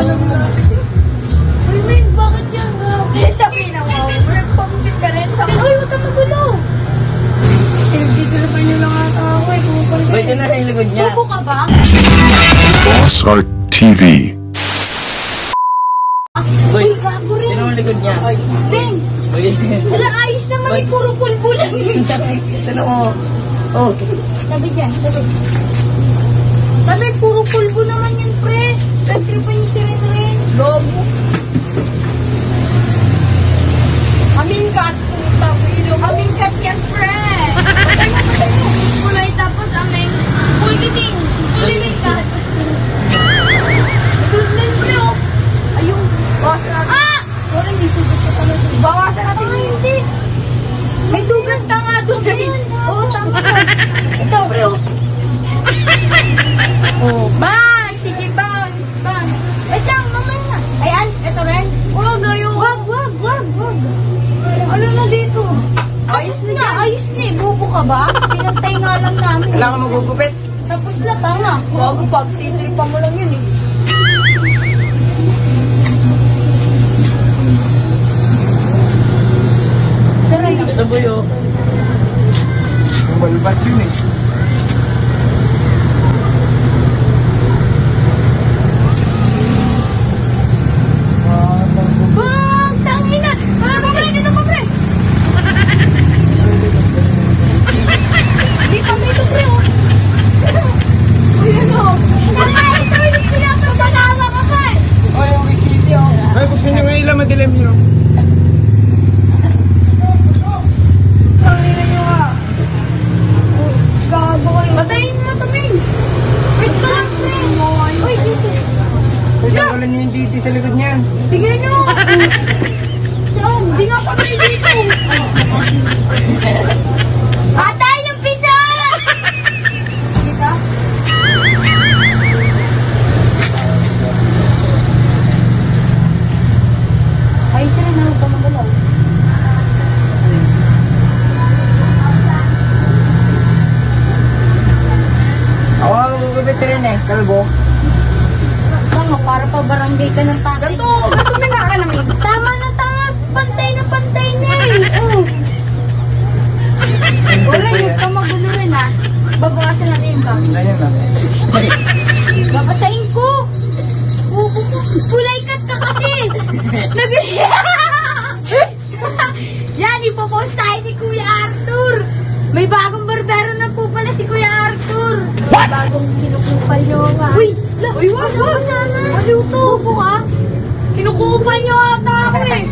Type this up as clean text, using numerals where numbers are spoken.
Uy, Min, bakit yan? Sabihin na mo, pagpapagpit ka rin. Uy, huwag ka magulo. Dito na pa nyo lang ata ako eh. Wait, yun na rin yung likod niya. Bubo ka ba? Boss Art TV. Uy, Uy, gago rin. sino ang likod niya? Ben, Uy. wala ayos naman eh. Puro pulbo lang eh. Sino mo? Oh. Sabi dyan, sabi. Sabi, puro pulbo naman yan, pre. Nagtripan niyo si Ren. Lobo. Amingkat. Amingkat yan, pre. Kulay tapos aming. Kulkiting. Kulimingkat. Tulad, pre, oh. Ayun. Bawasan natin. Ah! Wala, hindi sugat ka talaga. Bawasan natin. Ah, hindi. May sugat ka nga doon. Oo, tama ka. Ito, pre, oh. Oh, bounce! Sige, bounce! Bounce! Wait lang, mamaya. Ayan, ito rin. Wag, ayun. Wag. Ano na dito? Ayos na eh. Bubo ka ba? Pinantay nga lang namin. Wala ka magugupit. Tapos na, tama. Gago, pag titripan mo lang yun eh. Taray. Ito po yun. Balbas yun eh. Bang! Tangina! Pre, dito pa, pre! Di pa ito, pre, oh. Uy, ano? Ito yung pinapabanawa ka, pre! Oh, yung whiskey oh. Ay, buksan nyo nga ilang madilim nyo. Tangina nyo nga. Gago kayo. Patayin mo ito, Ming. Wait ka lang, pre. Uy, dito. Ay, tanggalan nyo yung titi sa likod niyan. Tingnan nyo. Saan? Di nga pa kayo dito. Patay yung pisa! Dito? Ay, sila na ako magalaw. Ako nga magugupit rin eh. Kalbo. Tama, para pa barangay ka ng tatay. Ganto na nga ka namin. Tama na, tama. Pantay na eh. Oh. Wala, huwag ka maguluhin ha. Babawasan natin yung bang. Ganyan lang. Babasahin ko. Kulay cut ka kasi. Yan, ipopost tayo ni Kuya Arthur. May bagong barbero na po pala si Kuya Arthur. What? Bagong kinukupal nyo nga. Uy, wag. Sana. Maluto po ka. Kinukupal nyo ata ako eh.